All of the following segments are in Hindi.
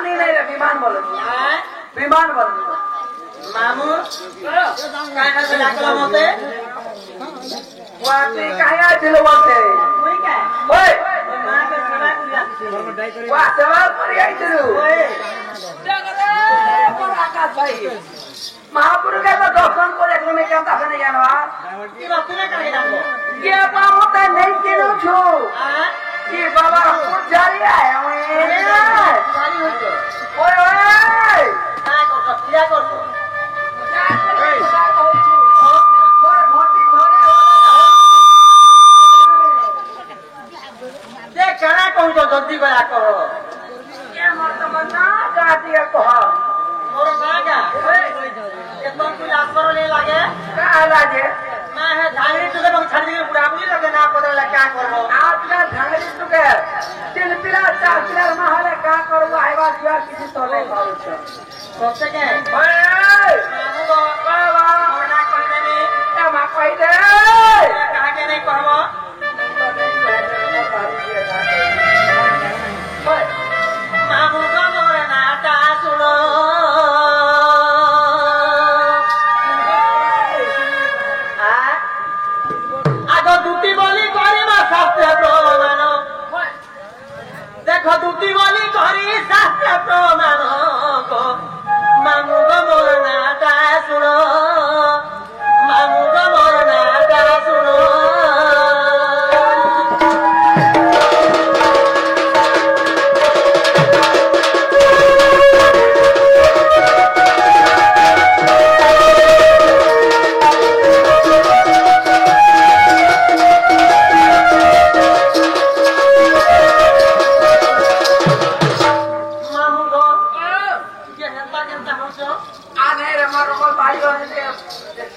পানি নাই রে বিমান বলে বিমান বলে মামু কাই না ডাকলা মতে ওয়াতে কায়া ছিল বলতে তুই কাই ওই মা কে সেবা করিয়া ওয়া সেবা করি আইছিল ওই জগরে পর আকাশ ভাই মহাপুরুষকে তো দর্শন করে তুমি কেন তাকে নিয়ে জানো কি বাত তুমি কাই ডাকলো কে পামতে নেই কেনো ছো হ্যাঁ কি বাবা পূজারি আয় আমি গাড়ি হইতো ওই ওই কাই করছো কিয়া করছো যে কানা কইছো জলদি করা করো मोर नागा ये तो कोई आसर ले लागे मैं है झांगरी तुके बंग छाड़ी के बुढ़ा बुढ़ी लगे ना पता लगा क्या करबो सोचते के मामू को मोर ना कहि देबी कहा के नहीं कहबो मामू को मोर नाटा सुनो आगो दुटी बोली करिबा शास्त्र प्रमाण देखो दुटी बोली करी शास्त्र प्रमाण को मामू को मोर नाटा सुनो मामू को मोर नाटा सुनो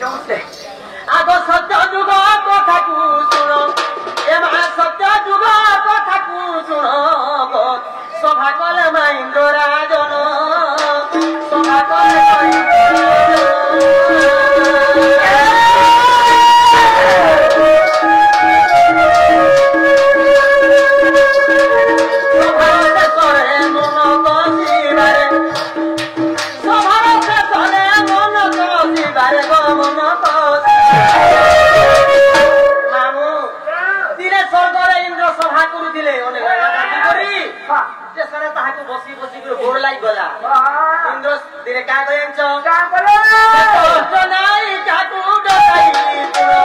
आगो सत्य जुग कथा कु सुनो एमा सत्य जुग कथा कु सुनो सभा कले महेन्द्र राजन सभा कले बसी बसी गोड़ लाई गला इंद्र दिने का गयन्छ कष्ट नाई काकु डकाई पुरो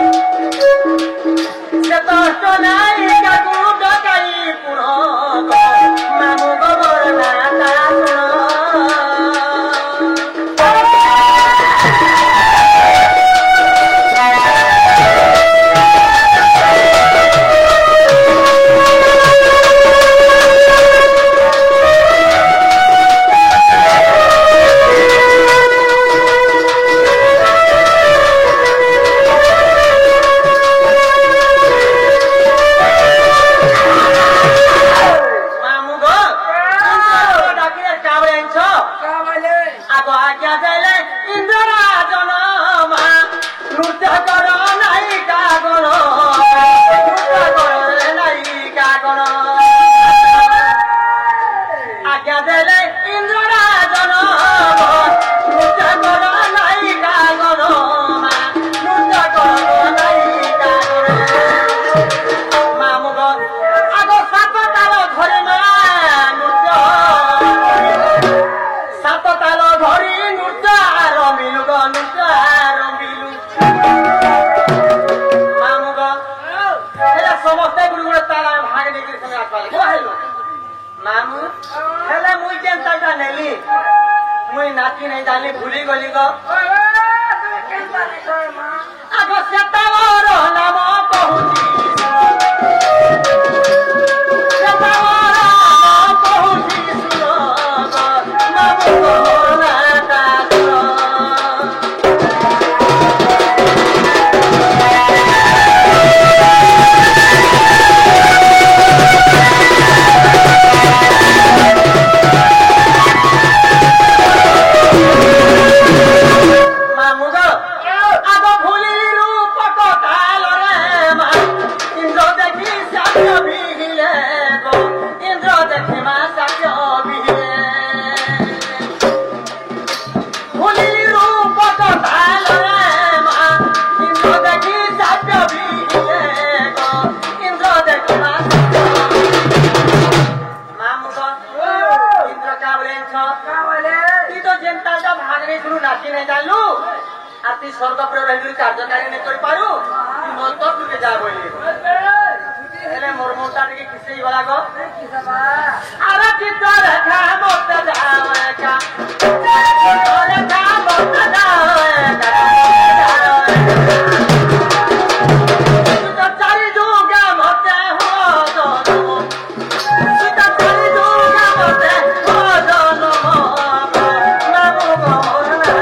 से कष्ट नाई काकु डकाई पुरो मामु गोबर नाता सुनो मामू हेले मुई केन ताका नेली मुई नाची नहीं जानी भूली गली गो आगो सेतावर नाम कहूची सेतावर नाम कहूची सुनो मामू को नाटा सुनो জানিছ তুই তো যেনটা ভাগরে শুরু নাচি নাই জানলু আর তুই স্বর্গপুরে রহিলু কার্যকারী নেই করে পারু তুই মত তুকে যা বলি ହେଲେ ମୋର ମନଟା ଟିକେ ଖୁସି ଗଲା ଗୋ ଆରେ ଚିତ ରେଖା ମତେ ଯାଅ ଏକା ଚିତ ରେଖା ମତେ ଯାଅ ଏକା ତୁ ତ ଚାରି ଯୁଗା ମତେ ହୋ ଜନମ ତୁ ତ ଚାରି ଯୁଗା ମତେ ହୋ ଜନମ ନାମ ଗହନା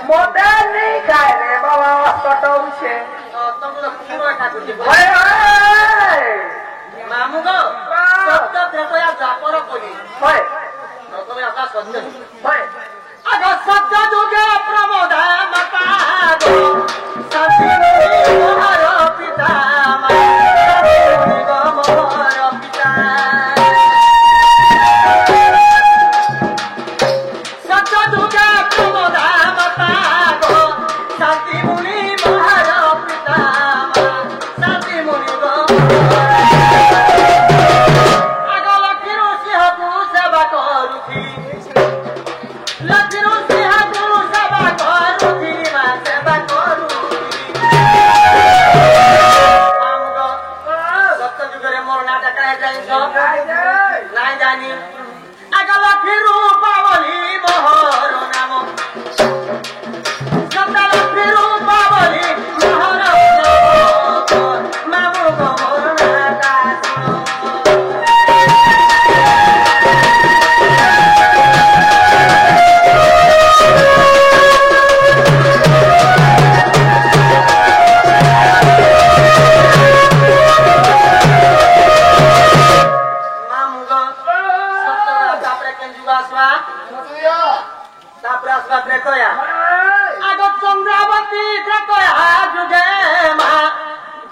मोटे नहीं खाए रे बाबा कटौछे मामू गो सत्य कृपया जापर कली तब आता सत्य आग सत्य जुगे प्रमोदा माता गो शांति मोहर पिता गो मोहर पिता सत्य जुगे प्रमोदा माता गो शांति मुनि मोहर पिता शांति मुनि गो आग लक्ष्मी सिंहକୁ सेवा କରୁଛି लक्ष्मी सिंहକୁ सेवा କରୁଛି ମା ସେବା କରୁଛି ଆମକୁ ସତ୍ୟ ଯୁଗରେ ମୋର ନାଟା କାହିଁ ଜାଣିଛ ନାଇଁ ଜାଣି ଆଗ ଲକ୍ଷ୍ମୀ ରୂପ ବୋଲି ମୋହର ନାମ ସତ୍ୟ ଲକ୍ଷ୍ମୀ ରୂପ ବୋଲି ମୋହର ମାମୁ ମୋର ନାଟା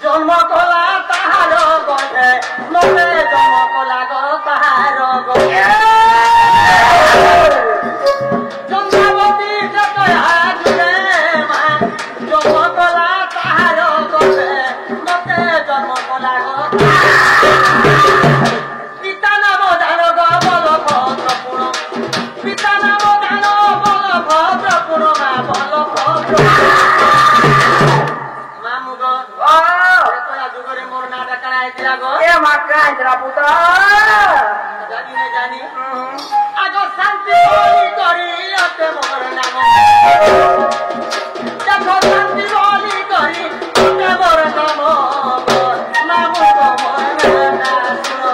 जन्म कला ताहार गए मते जन्म कला गो ताहार गए चंद्रावती जतया जुगे मा जन्म कला ताहार गए मते जन्म कला गो पिता नाम दान गो बल भद्र पुण पिता नाम दान बल भद्र पुण मा बल भद्र मामू गो जुगरे मोर नाटा कराए दिला गो ए माका इंद्रा पुता जानी ने जानी आगो शांति बोली करी अते मोर नाम देखो शांति बोली करी अते मोर नाम मामू गो मोर नाटा सुनो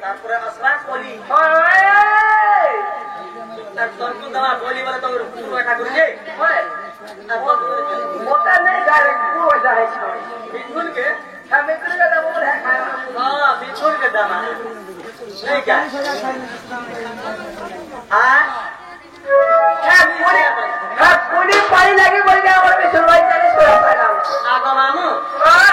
তারপরে আসরা কলি তার তন্তু দেওয়া কলি বলে তো পুরো ঠাকুর যে ওটা নেই ডাইরেক্ট পুরো যায় মিঠুনকে মিত্রকে দেবো বলে हाँ मिठुन के दामा नहीं क्या हाँ পুলি পানি লাগে বলে আমার বেশি ভাই 40 টাকা आगो मामू हाँ